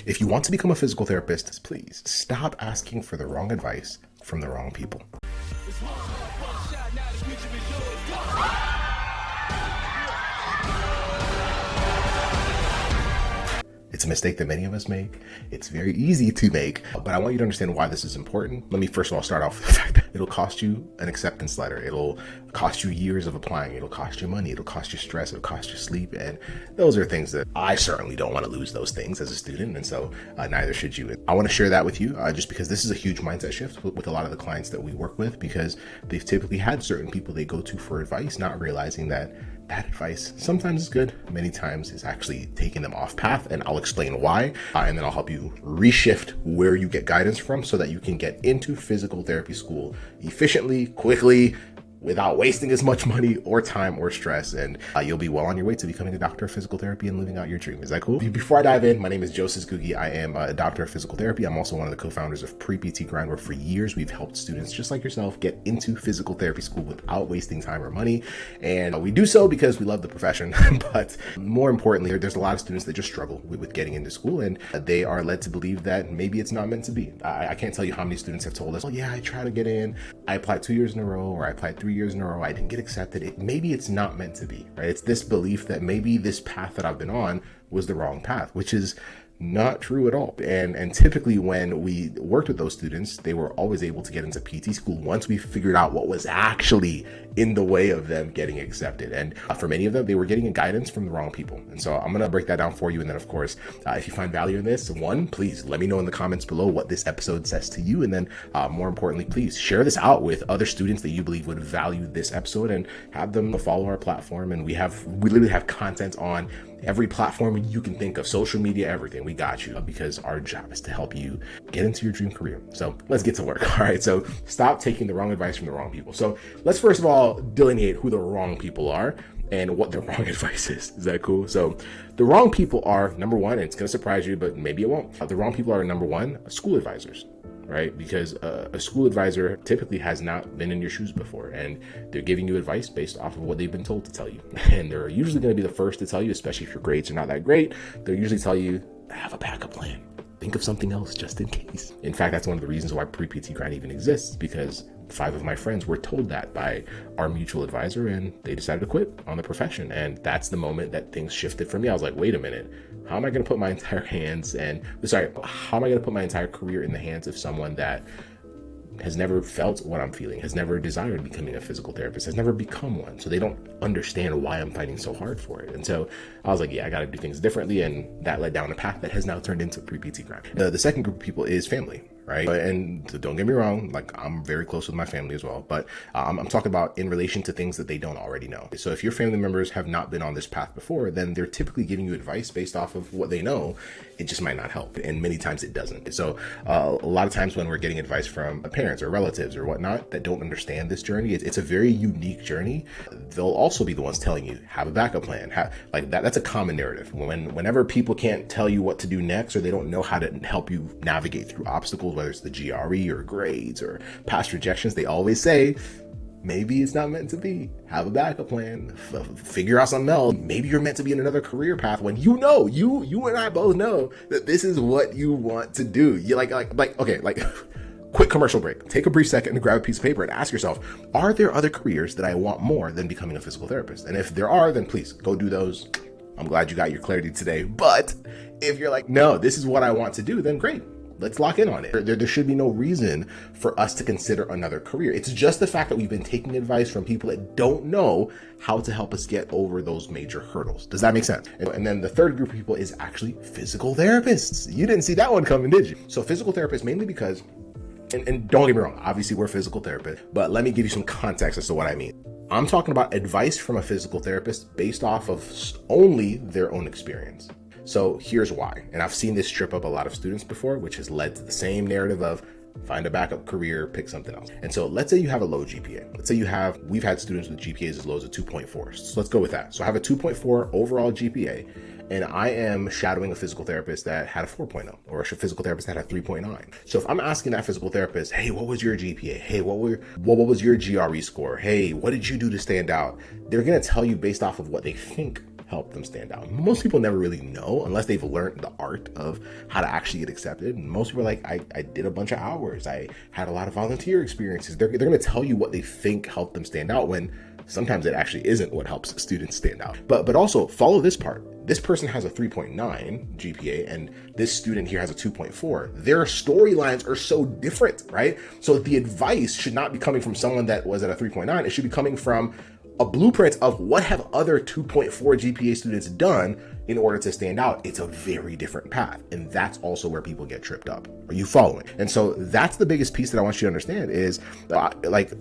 If you want to become a physical therapist, please stop asking for the wrong advice from the wrong people. It's a mistake that many of us make. It's very easy to make, but I want you to understand why this is important. Let me first of all start off with the fact that it'll cost you an acceptance letter. It'll cost you years of applying. It'll cost you money. It'll cost you stress. It'll cost you sleep. And those are things that I certainly don't want to lose those things as a student. And so neither should you. I want to share that with you just because this is a huge mindset shift with a lot of the clients that we work with, because they've typically had certain people they go to for advice, not realizing that advice sometimes is good, many times is actually taking them off path, and I'll explain why, and then I'll help you reshift where you get guidance from so that you can get into physical therapy school efficiently, quickly, without wasting as much money or time or stress, and you'll be well on your way to becoming a doctor of physical therapy and living out your dream. Is that cool? Before I dive in, my name is Joseph Gugi. I am a doctor of physical therapy. I'm also one of the co-founders of Pre-PT Grind, where for years we've helped students just like yourself get into physical therapy school without wasting time or money. And we do so because we love the profession, but more importantly, there's a lot of students that just struggle with getting into school, and they are led to believe that maybe it's not meant to be. I can't tell you how many students have told us, oh yeah, I tried to get in, I applied 2 years in a row, or I applied 3 years in a row, I didn't get accepted. Maybe it's not meant to be, right? It's this belief that maybe this path that I've been on was the wrong path, which is not true at all. And typically when we worked with those students, they were always able to get into PT school once we figured out what was actually in the way of them getting accepted. And for many of them, they were getting guidance from the wrong people. And so I'm going to break that down for you. And then of course, if you find value in this, one, please let me know in the comments below what this episode says to you. And then more importantly, please share this out with other students that you believe would value this episode and have them follow our platform. And we literally have content on every platform you can think of, social media, everything. We got you, because our job is to help you get into your dream career. So let's get to work. All right. So stop taking the wrong advice from the wrong people. So let's first of all delineate who the wrong people are and what the wrong advice is. Is that cool? So the wrong people are, number one, and it's going to surprise you, but maybe it won't. The wrong people are, number one, school advisors. Right? Because a school advisor typically has not been in your shoes before, and they're giving you advice based off of what they've been told to tell you. And they're usually going to be the first to tell you, especially if your grades are not that great, they'll usually tell you, have a backup plan. Think of something else just in case. In fact, that's one of the reasons why Pre-PT Grind even exists, because 5 of my friends were told that by our mutual advisor, and they decided to quit on the profession. And that's the moment that things shifted for me. I was like, wait a minute, how am I going to put my entire how am I going to put my entire career in the hands of someone that has never felt what I'm feeling, has never desired becoming a physical therapist, has never become one. So they don't understand why I'm fighting so hard for it. And so I was like, yeah, I got to do things differently. And that led down a path that has now turned into Pre-PT Grind. The second group of people is family. Right. And don't get me wrong, like I'm very close with my family as well, but I'm talking about in relation to things that they don't already know. So if your family members have not been on this path before, then they're typically giving you advice based off of what they know. It just might not help. And many times it doesn't. So a lot of times when we're getting advice from parents or relatives or whatnot that don't understand this journey, it's a very unique journey. They'll also be the ones telling you, have a backup plan. That's a common narrative. Whenever people can't tell you what to do next, or they don't know how to help you navigate through obstacles, whether it's the GRE or grades or past rejections, they always say, maybe it's not meant to be. Have a backup plan. Figure out something else. Maybe you're meant to be in another career path when you know, you and I both know that this is what you want to do. You quick commercial break. Take a brief second to grab a piece of paper and ask yourself, are there other careers that I want more than becoming a physical therapist? And if there are, then please go do those. I'm glad you got your clarity today. But if you're like, no, this is what I want to do, then great. Let's lock in on it. There should be no reason for us to consider another career. It's just the fact that we've been taking advice from people that don't know how to help us get over those major hurdles. Does that make sense? And then the third group of people is actually physical therapists. You didn't see that one coming, did you? So physical therapists, mainly because, and don't get me wrong, obviously we're physical therapists, but let me give you some context as to what I mean. I'm talking about advice from a physical therapist based off of only their own experience. So here's why. And I've seen this trip up a lot of students before, which has led to the same narrative of find a backup career, pick something else. And so let's say you have a low GPA. Let's say we've had students with GPAs as low as a 2.4. So let's go with that. So I have a 2.4 overall GPA, and I am shadowing a physical therapist that had a 4.0 or a physical therapist that had a 3.9. So if I'm asking that physical therapist, hey, what was your GPA? Hey, what was your GRE score? Hey, what did you do to stand out? They're going to tell you based off of what they think help them stand out? Most people never really know unless they've learned the art of how to actually get accepted. And most people are like, I did a bunch of hours. I had a lot of volunteer experiences. They're going to tell you what they think helped them stand out when sometimes it actually isn't what helps students stand out. But also follow this part. This person has a 3.9 GPA and this student here has a 2.4. Their storylines are so different, right? So the advice should not be coming from someone that was at a 3.9. It should be coming from a blueprint of what have other 2.4 GPA students done in order to stand out. It's a very different path. And that's also where people get tripped up. Are you following? And so that's the biggest piece that I want you to understand is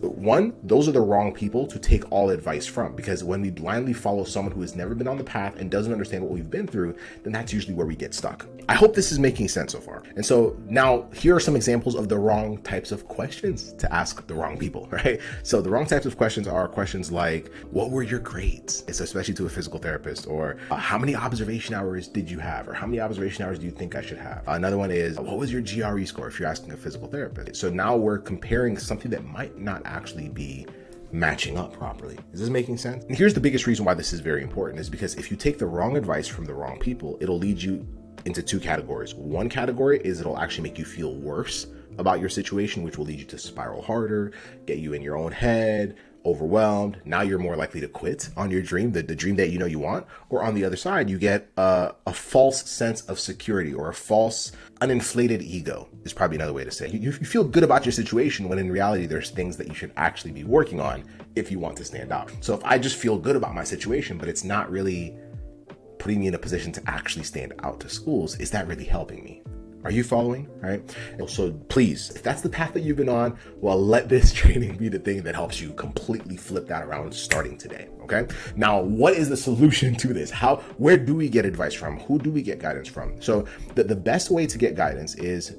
one, those are the wrong people to take all advice from, because when we blindly follow someone who has never been on the path and doesn't understand what we've been through, then that's usually where we get stuck. I hope this is making sense so far. And so now here are some examples of the wrong types of questions to ask the wrong people, right? So the wrong types of questions are questions like, what were your grades? It's especially to a physical therapist, or how many observation hours did you have? Or how many observation hours do you think I should have? Another one is, what was your GRE score if you're asking a physical therapist? So now we're comparing something that might not actually be matching up properly. Is this making sense? And here's the biggest reason why this is very important is because if you take the wrong advice from the wrong people, it'll lead you into two categories. One category is it'll actually make you feel worse about your situation, which will lead you to spiral harder, get you in your own head, overwhelmed. Now you're more likely to quit on your dream, the dream that you know you want. Or on the other side, you get a false sense of security, or a false uninflated ego is probably another way to say it. You feel good about your situation when in reality, there's things that you should actually be working on if you want to stand out. So if I just feel good about my situation, but it's not really putting me in a position to actually stand out to schools, is that really helping me? Are you following? All right. So please, if that's the path that you've been on, well, let this training be the thing that helps you completely flip that around starting today. Okay. Now, what is the solution to this? Where do we get advice from? Who do we get guidance from? So the best way to get guidance is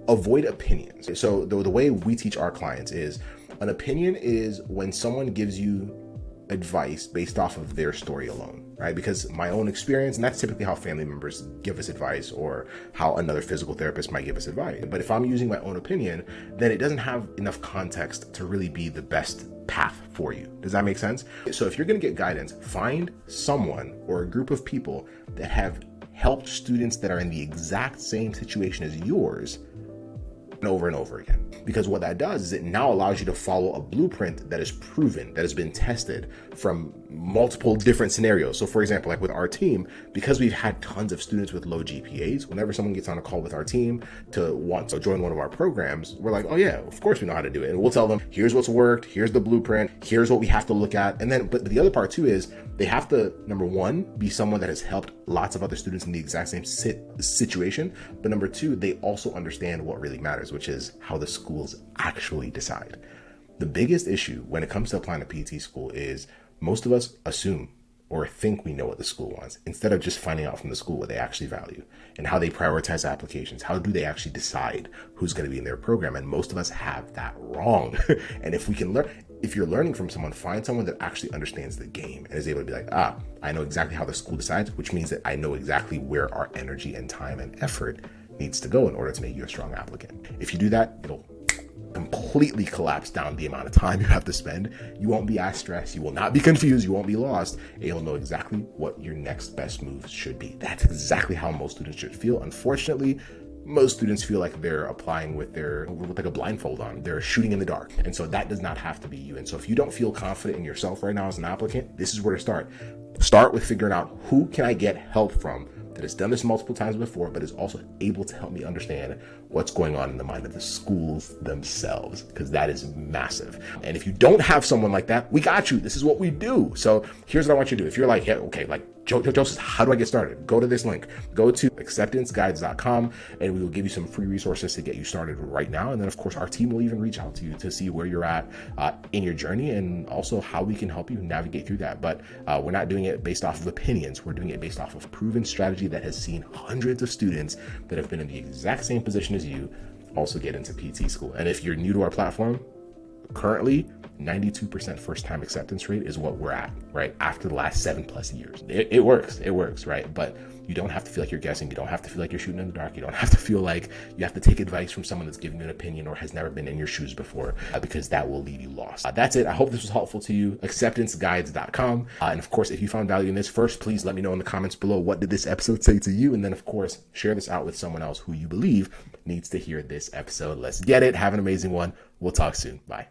avoid opinions. So the way we teach our clients is an opinion is when someone gives you advice based off of their story alone, right? Because my own experience, and that's typically how family members give us advice, or how another physical therapist might give us advice. But if I'm using my own opinion, then it doesn't have enough context to really be the best path for you. Does that make sense? So if you're going to get guidance, find someone or a group of people that have helped students that are in the exact same situation as yours over and over again. Because what that does is it now allows you to follow a blueprint that is proven, that has been tested from multiple different scenarios. So for example, like with our team, because we've had tons of students with low GPAs, whenever someone gets on a call with our team to want to join one of our programs, we're like, oh yeah, of course we know how to do it. And we'll tell them, here's what's worked, here's the blueprint, here's what we have to look at. And then, but the other part too is they have to, number one, be someone that has helped lots of other students in the exact same situation. But number two, they also understand what really matters, which is how the schools actually decide. The biggest issue when it comes to applying to PT school is most of us assume or think we know what the school wants, instead of just finding out from the school what they actually value and how they prioritize applications. How do they actually decide who's going to be in their program? And most of us have that wrong. And if we can learn, if you're learning from someone, find someone that actually understands the game and is able to be like, I know exactly how the school decides, which means that I know exactly where our energy and time and effort needs to go in order to make you a strong applicant. If you do that, it'll completely collapse down the amount of time you have to spend. You won't be as stressed. You will not be confused. You won't be lost. And you'll know exactly what your next best move should be. That's exactly how most students should feel. Unfortunately, most students feel like they're applying with like a blindfold on. They're shooting in the dark. And so that does not have to be you. And so if you don't feel confident in yourself right now as an applicant, this is where to start. Start with figuring out, who can I get help from that has done this multiple times before, but is also able to help me understand what's going on in the mind of the schools themselves, because that is massive. And if you don't have someone like that, we got you. This is what we do. So here's what I want you to do. If you're like, hey, okay, like Joseph, how do I get started? Go to this link. Go to acceptanceguides.com and we will give you some free resources to get you started right now. And then of course, our team will even reach out to you to see where you're at in your journey, and also how we can help you navigate through that. But we're not doing it based off of opinions. We're doing it based off of proven strategy that has seen hundreds of students that have been in the exact same position as you also get into PT school. And if you're new to our platform, Currently, 92% first time acceptance rate is what we're at, right? After the last 7+ years. It works, right? But you don't have to feel like you're guessing. You don't have to feel like you're shooting in the dark. You don't have to feel like you have to take advice from someone that's giving you an opinion or has never been in your shoes before, because that will leave you lost. That's it. I hope this was helpful to you. Acceptanceguides.com. And of course, if you found value in this, first, please let me know in the comments below, what did this episode say to you? And then of course, share this out with someone else who you believe needs to hear this episode. Let's get it. Have an amazing one. We'll talk soon. Bye.